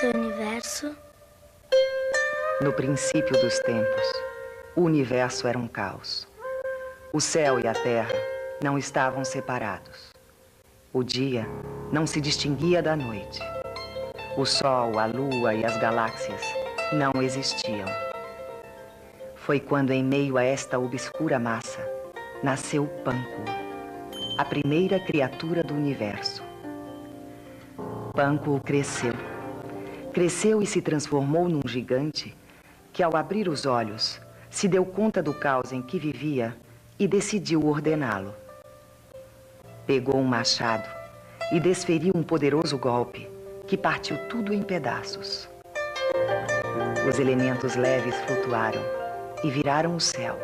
seu universo? No princípio dos tempos, o universo era um caos. O céu e a terra não estavam separados. O dia não se distinguia da noite. O sol, a lua e as galáxias não existiam. Foi quando, em meio a esta obscura massa, nasceu Panku, a primeira criatura do universo. Panku cresceu. Cresceu e se transformou num gigante que, ao abrir os olhos, se deu conta do caos em que vivia e decidiu ordená-lo. Pegou um machado e desferiu um poderoso golpe que partiu tudo em pedaços. Os elementos leves flutuaram e viraram o céu.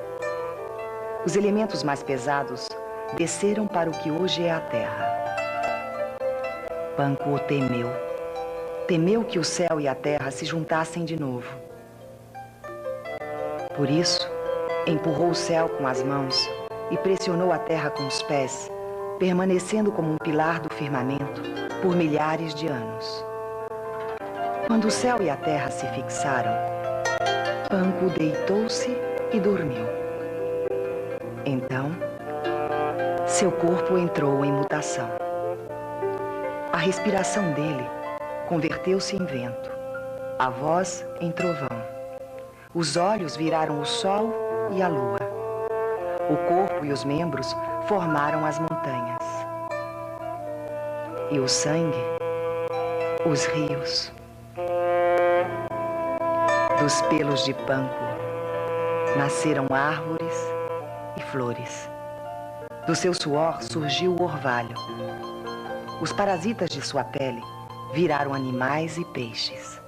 Os elementos mais pesados desceram para o que hoje é a terra. Panku temeu. Temeu que o céu e a terra se juntassem de novo. Por isso, empurrou o céu com as mãos e pressionou a terra com os pés, permanecendo como um pilar do firmamento por milhares de anos. Quando o céu e a terra se fixaram, Panku deitou-se e dormiu. Então, seu corpo entrou em mutação. A respiração dele converteu-se em vento, a voz em trovão. Os olhos viraram o sol e a lua. O corpo e os membros formaram as montanhas. E o sangue, os rios. Dos pelos de Panku nasceram árvores e flores. Do seu suor surgiu o orvalho. Os parasitas de sua pele viraram animais e peixes.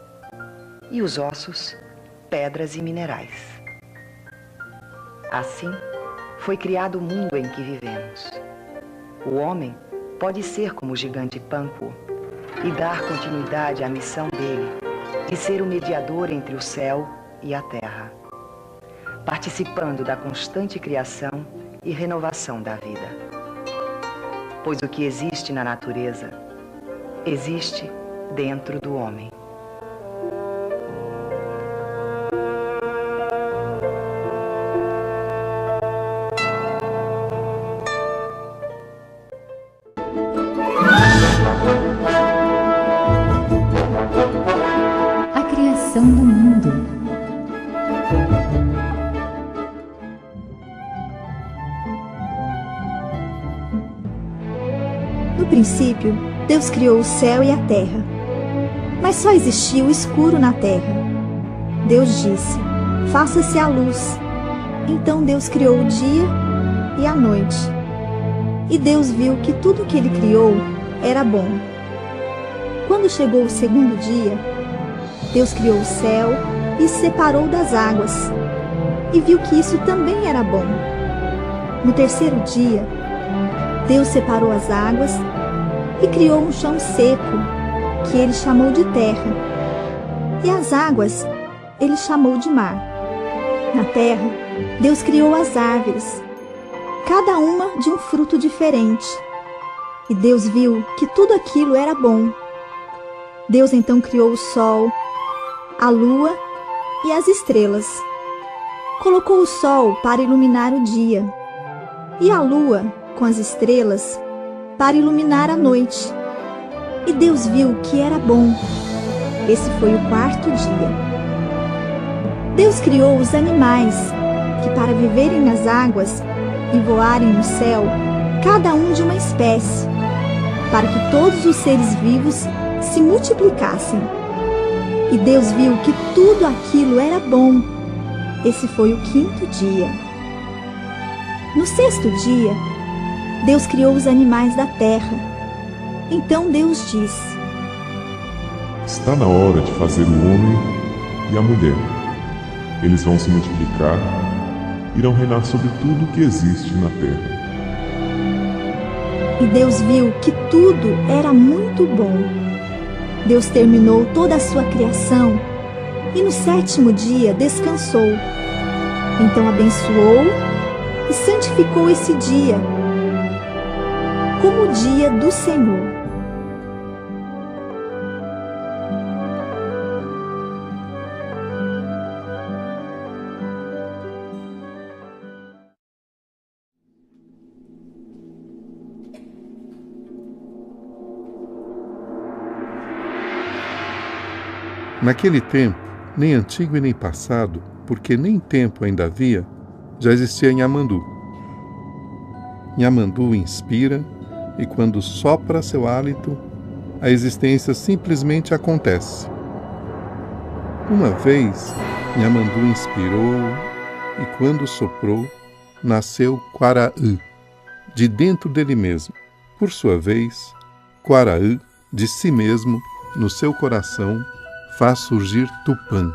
E os ossos, pedras e minerais. Assim, foi criado o mundo em que vivemos. O homem pode ser como o gigante Panku e dar continuidade à missão dele de ser o mediador entre o céu e a terra, participando da constante criação e renovação da vida. Pois o que existe na natureza existe dentro do homem. A criação do mundo. No princípio, Deus criou o céu e a terra, mas só existia o escuro na terra. Deus disse: faça-se a luz. Então Deus criou o dia e a noite. E Deus viu que tudo o que ele criou era bom. Quando chegou o segundo dia, Deus criou o céu e se separou das águas, e viu que isso também era bom. No terceiro dia, Deus separou as águas e criou um chão seco, que ele chamou de terra, e as águas ele chamou de mar. Na terra, Deus criou as árvores, cada uma de um fruto diferente, e Deus viu que tudo aquilo era bom. Deus então criou o sol, a lua e as estrelas. Colocou o sol para iluminar o dia, e a lua com as estrelas para iluminar a noite. E Deus viu que era bom. Esse foi o quarto dia. Deus criou os animais, que para viverem nas águas e voarem no céu, cada um de uma espécie, para que todos os seres vivos se multiplicassem. E Deus viu que tudo aquilo era bom. Esse foi o quinto dia. No sexto dia, Deus criou os animais da terra. Então Deus disse: está na hora de fazer o homem e a mulher. Eles vão se multiplicar, irão reinar sobre tudo que existe na terra. E Deus viu que tudo era muito bom. Deus terminou toda a sua criação e no sétimo dia descansou. Então abençoou e santificou esse dia como o dia do Senhor. Naquele tempo, nem antigo e nem passado, porque nem tempo ainda havia, já existia Nhamandu. Nhamandu inspira e quando sopra seu hálito, a existência simplesmente acontece. Uma vez, Nhamandu inspirou e quando soprou, nasceu Quaraã, de dentro dele mesmo. Por sua vez, Quaraã, de si mesmo, no seu coração, faz surgir Tupã.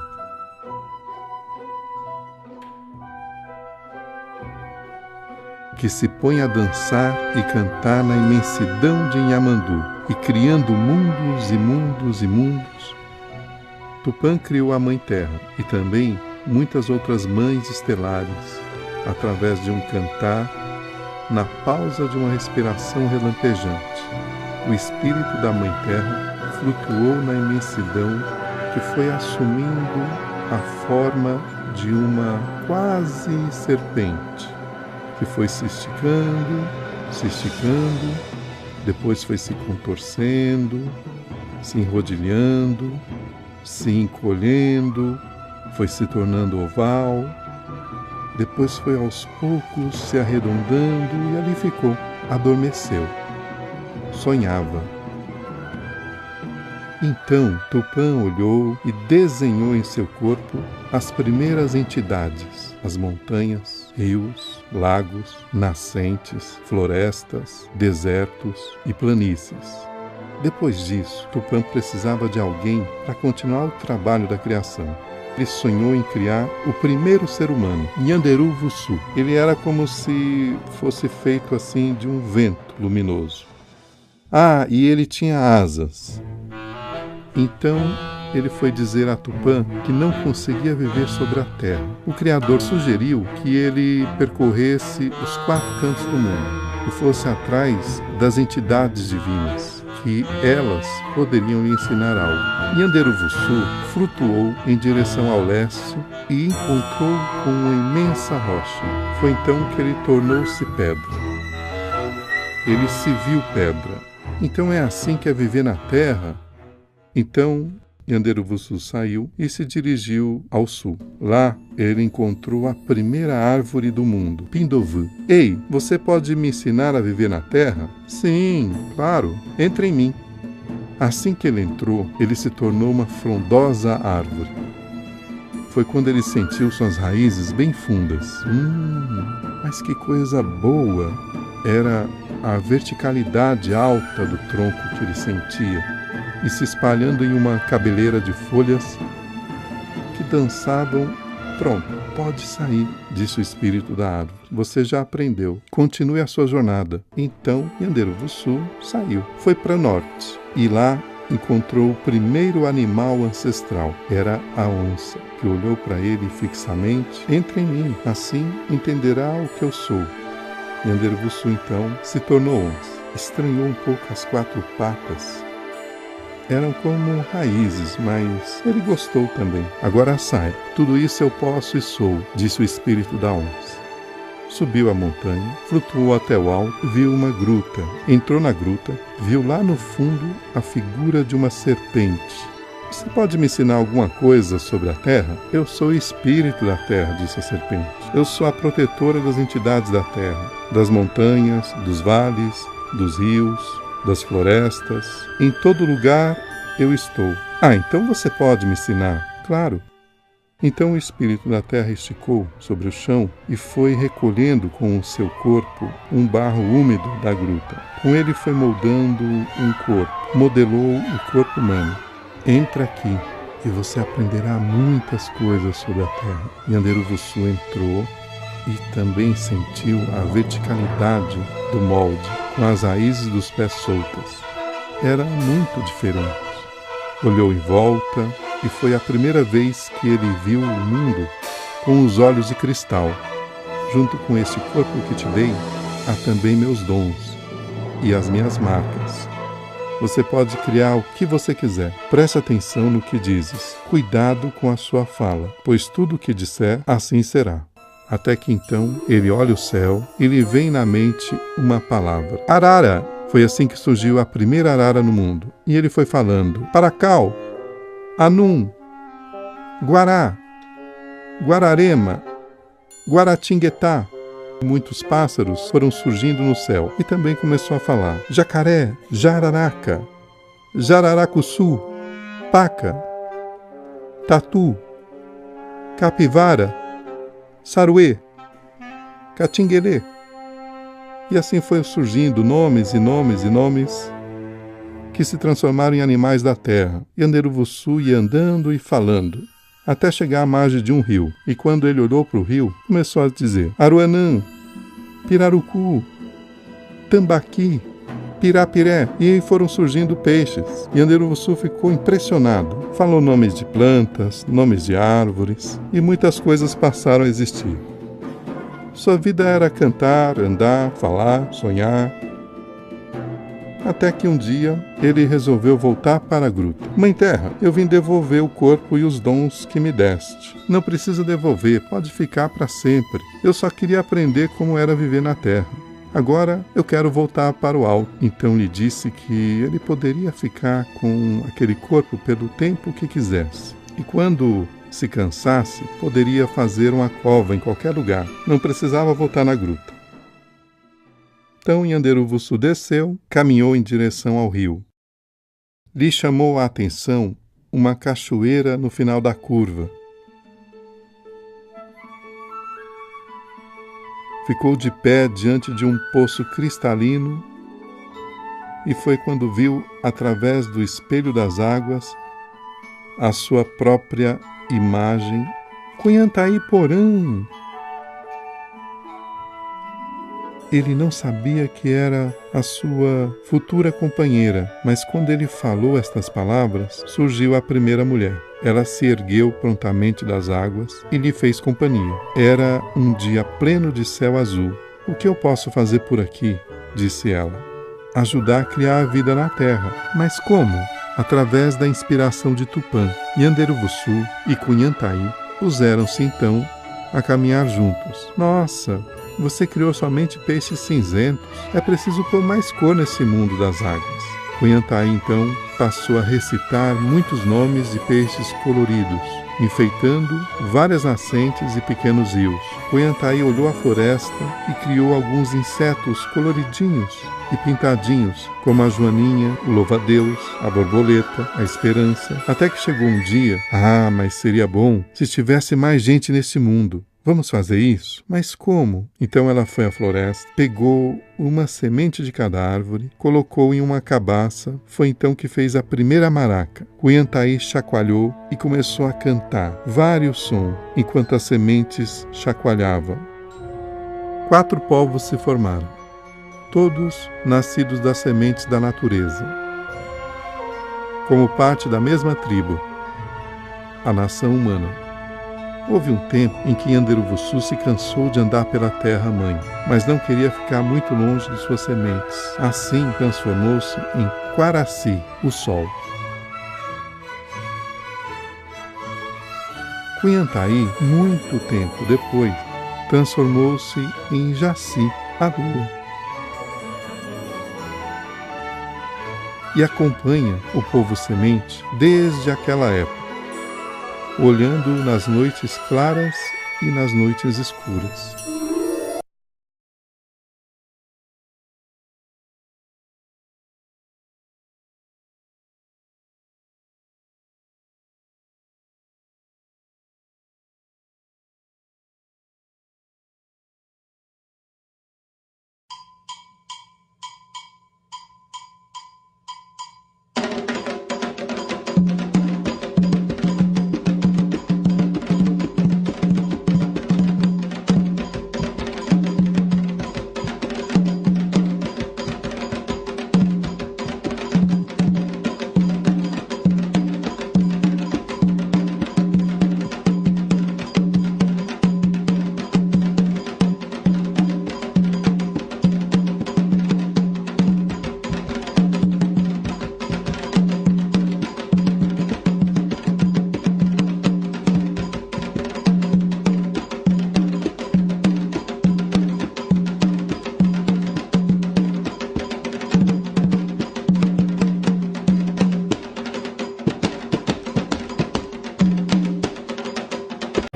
Que se põe a dançar e cantar na imensidão de Nhamandu, e criando mundos e mundos e mundos. Tupã criou a Mãe Terra e também muitas outras mães estelares, através de um cantar, na pausa de uma respiração relampejante. O espírito da Mãe Terra flutuou na imensidão que foi assumindo a forma de uma quase serpente, que foi se esticando, depois foi se contorcendo, se enrodilhando, se encolhendo, foi se tornando oval, depois foi aos poucos se arredondando e ali ficou, adormeceu, sonhava. Então Tupã olhou e desenhou em seu corpo as primeiras entidades, as montanhas, rios, lagos, nascentes, florestas, desertos e planícies. Depois disso, Tupã precisava de alguém para continuar o trabalho da criação. Ele sonhou em criar o primeiro ser humano, Nyanderu Vussu. Ele era como se fosse feito assim de um vento luminoso. E ele tinha asas. Então, ele foi dizer a Tupã que não conseguia viver sobre a terra. O Criador sugeriu que ele percorresse os 4 cantos do mundo e fosse atrás das entidades divinas, que elas poderiam lhe ensinar algo. Nyanderu Vussu flutuou em direção ao leste e encontrou com uma imensa rocha. Foi então que ele tornou-se pedra. Ele se viu pedra. Então é assim que é viver na terra? Então, Nyanderu Vussu saiu e se dirigiu ao sul. Lá, ele encontrou a primeira árvore do mundo, Pindovu. Ei, você pode me ensinar a viver na terra? Sim, claro, entre em mim. Assim que ele entrou, ele se tornou uma frondosa árvore. Foi quando ele sentiu suas raízes bem fundas. Mas que coisa boa! Era a verticalidade alta do tronco que ele sentia, e se espalhando em uma cabeleira de folhas que dançavam. Pronto, pode sair, disse o espírito da árvore. Você já aprendeu. Continue a sua jornada. Então, Nyanderu Vussu saiu. Foi para o norte e lá encontrou o primeiro animal ancestral. Era a onça, que olhou para ele fixamente. Entre em mim, assim entenderá o que eu sou. Nyanderu Vussu então se tornou onça. Estranhou um pouco as 4 patas. Eram como raízes, mas ele gostou também. Agora sai. Tudo isso eu posso e sou, disse o espírito da onça. Subiu a montanha, flutuou até o alto, viu uma gruta. Entrou na gruta, viu lá no fundo a figura de uma serpente. Você pode me ensinar alguma coisa sobre a terra? Eu sou o espírito da terra, disse a serpente. Eu sou a protetora das entidades da terra, das montanhas, dos vales, dos rios, das florestas. Em todo lugar eu estou. Então você pode me ensinar? Claro. Então o espírito da terra esticou sobre o chão e foi recolhendo com o seu corpo um barro úmido da gruta. Com ele foi moldando um corpo, modelou o corpo humano. Entra aqui e você aprenderá muitas coisas sobre a terra. Nyanderu Vussu entrou e também sentiu a verticalidade do molde, com as raízes dos pés soltas. Era muito diferente. Olhou em volta e foi a primeira vez que ele viu o mundo com os olhos de cristal. Junto com este corpo que te dei, há também meus dons e as minhas marcas. Você pode criar o que você quiser. Preste atenção no que dizes. Cuidado com a sua fala, pois tudo o que disser, assim será. Até que então ele olha o céu e lhe vem na mente uma palavra. Arara! Foi assim que surgiu a primeira arara no mundo. E ele foi falando. Paracal! Anum! Guará, Guararema, Guaratinguetá. Muitos pássaros foram surgindo no céu e também começou a falar. Jacaré, jararaca, jararacuçu, paca, tatu, capivara, saruê, catinguelê. E assim foi surgindo nomes e nomes e nomes que se transformaram em animais da terra. E Yanderuvuçu ia andando e falando, até chegar à margem de um rio. E quando ele olhou para o rio, começou a dizer: Aruanã, Pirarucu, Tambaqui, Pirapiré. E aí foram surgindo peixes. E Yanderuvuçu ficou impressionado. Falou nomes de plantas, nomes de árvores, e muitas coisas passaram a existir. Sua vida era cantar, andar, falar, sonhar. Até que um dia ele resolveu voltar para a gruta. Mãe Terra, eu vim devolver o corpo e os dons que me deste. Não precisa devolver, pode ficar para sempre. Eu só queria aprender como era viver na terra. Agora eu quero voltar para o alto. Então lhe disse que ele poderia ficar com aquele corpo pelo tempo que quisesse. E quando se cansasse, poderia fazer uma cova em qualquer lugar. Não precisava voltar na gruta. Então Yanderuvuçu desceu, caminhou em direção ao rio. Lhe chamou a atenção uma cachoeira no final da curva. Ficou de pé diante de um poço cristalino e foi quando viu, através do espelho das águas, a sua própria imagem. Cunhantaí-Porã! Ele não sabia que era a sua futura companheira, mas quando ele falou estas palavras, surgiu a primeira mulher. Ela se ergueu prontamente das águas e lhe fez companhia. Era um dia pleno de céu azul. O que eu posso fazer por aqui? Disse ela. Ajudar a criar a vida na terra. Mas como? Através da inspiração de Tupã. Yanderuvuçu e Cunhantaí puseram-se então a caminhar juntos. Nossa! Você criou somente peixes cinzentos. É preciso pôr mais cor nesse mundo das águas. Cunhantaí, então, passou a recitar muitos nomes de peixes coloridos, enfeitando várias nascentes e pequenos rios. Cunhantaí olhou a floresta e criou alguns insetos coloridinhos e pintadinhos, como a joaninha, o louva-a-Deus, a borboleta, a esperança. Até que chegou um dia, mas seria bom se tivesse mais gente nesse mundo. Vamos fazer isso? Mas como? Então ela foi à floresta, pegou uma semente de cada árvore, colocou em uma cabaça. Foi então que fez a primeira maraca. Cunhantaí chacoalhou e começou a cantar vários sons, enquanto as sementes chacoalhavam. 4 povos se formaram, todos nascidos das sementes da natureza, como parte da mesma tribo, a nação humana. Houve um tempo em que Yanderuvuçu se cansou de andar pela terra-mãe, mas não queria ficar muito longe de suas sementes. Assim, transformou-se em Quaraci, o sol. Cunhantaí, muito tempo depois, transformou-se em Jaci, a lua. E acompanha o povo semente desde aquela época, olhando nas noites claras e nas noites escuras.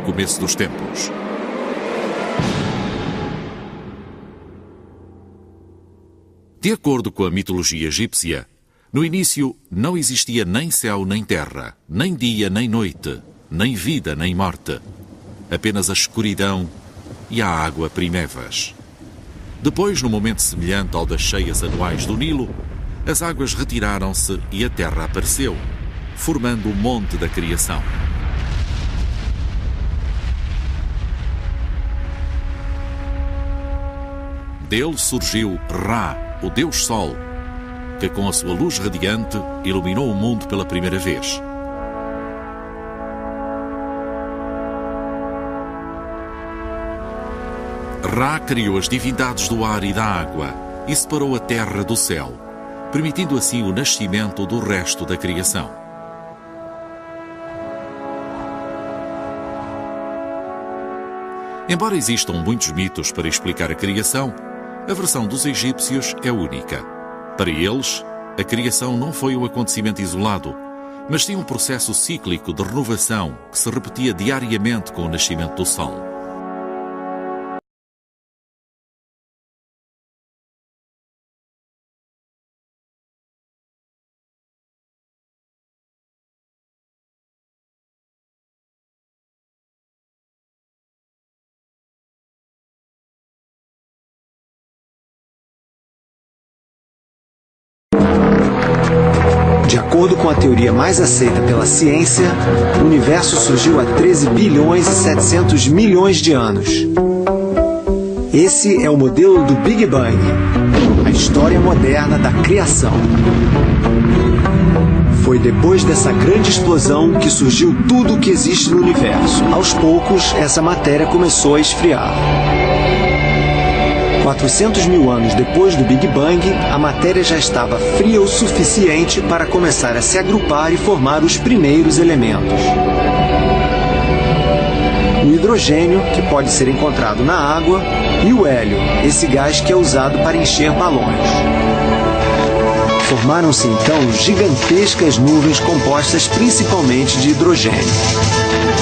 começo dos tempos. De acordo com a mitologia egípcia, no início não existia nem céu nem terra, nem dia nem noite, nem vida nem morte. Apenas a escuridão e a água primevas. Depois, num momento semelhante ao das cheias anuais do Nilo, as águas retiraram-se e a terra apareceu, formando o monte da criação. Dele surgiu Ra, o Deus Sol, que com a sua luz radiante iluminou o mundo pela primeira vez. Ra criou as divindades do ar e da água e separou a terra do céu, permitindo assim o nascimento do resto da criação. Embora existam muitos mitos para explicar a criação, a versão dos egípcios é única. Para eles, a criação não foi um acontecimento isolado, mas sim um processo cíclico de renovação que se repetia diariamente com o nascimento do sol. De acordo com a teoria mais aceita pela ciência, o universo surgiu há 13 bilhões e 700 milhões de anos. Esse é o modelo do Big Bang, a história moderna da criação. Foi depois dessa grande explosão que surgiu tudo o que existe no universo. Aos poucos, essa matéria começou a esfriar. 400 mil anos depois do Big Bang, a matéria já estava fria o suficiente para começar a se agrupar e formar os primeiros elementos. O hidrogênio, que pode ser encontrado na água, e o hélio, esse gás que é usado para encher balões. Formaram-se então gigantescas nuvens compostas principalmente de hidrogênio.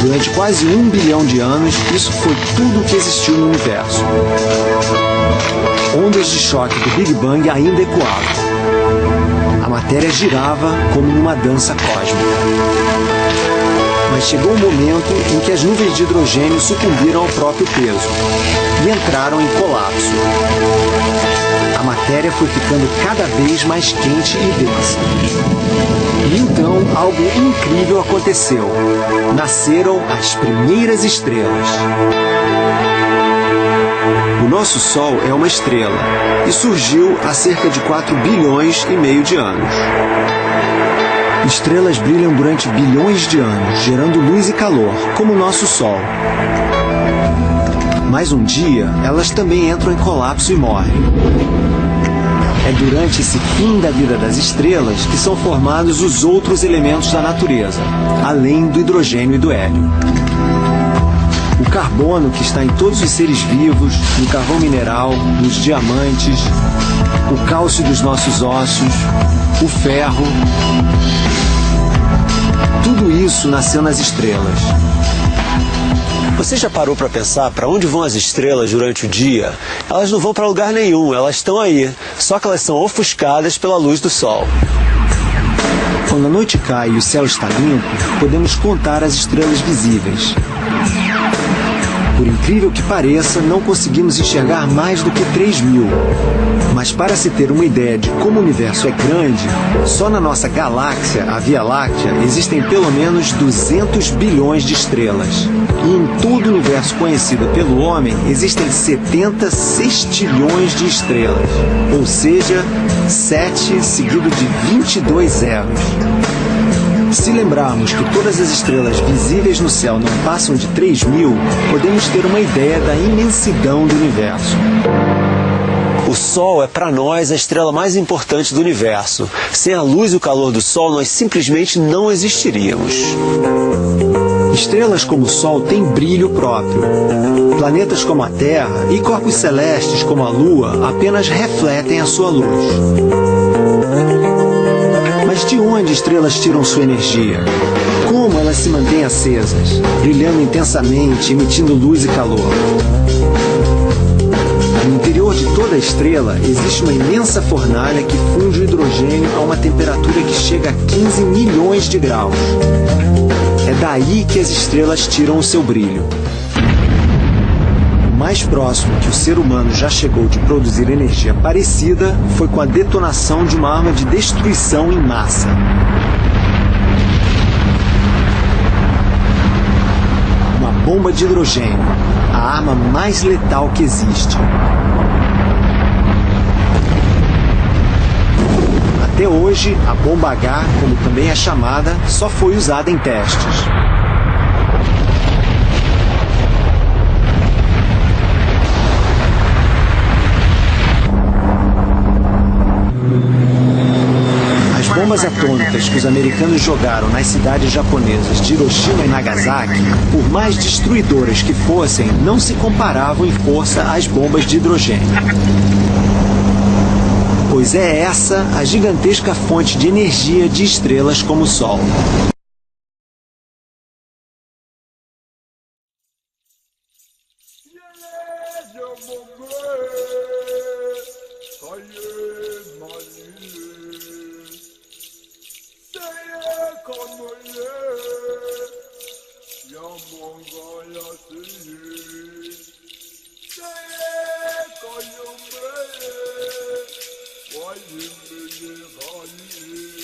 Durante quase 1 bilhão de anos, isso foi tudo o que existiu no universo. Ondas de choque do Big Bang ainda ecoavam. A matéria girava como numa dança cósmica. Mas chegou um momento em que as nuvens de hidrogênio sucumbiram ao próprio peso e entraram em colapso. A matéria foi ficando cada vez mais quente e densa. E então algo incrível aconteceu. Nasceram as primeiras estrelas. O nosso Sol é uma estrela e surgiu há cerca de 4 bilhões e meio de anos. Estrelas brilham durante bilhões de anos, gerando luz e calor, como o nosso Sol. Mas um dia, elas também entram em colapso e morrem. É durante esse fim da vida das estrelas que são formados os outros elementos da natureza, além do hidrogênio e do hélio. O carbono, que está em todos os seres vivos, no carvão mineral, nos diamantes, o cálcio dos nossos ossos, o ferro. Tudo isso nasceu nas estrelas. Você já parou para pensar para onde vão as estrelas durante o dia? Elas não vão para lugar nenhum, elas estão aí, só que elas são ofuscadas pela luz do sol. Quando a noite cai e o céu está limpo, podemos contar as estrelas visíveis. Por incrível que pareça, não conseguimos enxergar mais do que 3.000. Mas para se ter uma ideia de como o universo é grande, só na nossa galáxia, a Via Láctea, existem pelo menos 200 bilhões de estrelas. E em todo o universo conhecido pelo homem, existem 70 sextilhões de estrelas. Ou seja, 7 seguido de 22 zeros. Se lembrarmos que todas as estrelas visíveis no céu não passam de 3.000, podemos ter uma ideia da imensidão do universo. O Sol é para nós a estrela mais importante do universo. Sem a luz e o calor do Sol, nós simplesmente não existiríamos. Estrelas como o Sol têm brilho próprio. Planetas como a Terra e corpos celestes como a Lua apenas refletem a sua luz. Mas de onde estrelas tiram sua energia? Como como elas se mantêm acesas, brilhando intensamente, emitindo luz e calor. No interior de toda a estrela existe uma imensa fornalha que funde o hidrogênio a uma temperatura que chega a 15 milhões de graus. É daí que as estrelas tiram o seu brilho. O mais próximo que o ser humano já chegou de produzir energia parecida foi com a detonação de uma arma de destruição em massa. Uma bomba de hidrogênio, a arma mais letal que existe. Até hoje, a bomba H, como também é chamada, só foi usada em testes. As bombas atômicas que os americanos jogaram nas cidades japonesas de Hiroshima e Nagasaki, por mais destruidoras que fossem, não se comparavam em força às bombas de hidrogênio. Pois é essa a gigantesca fonte de energia de estrelas como o Sol. Why you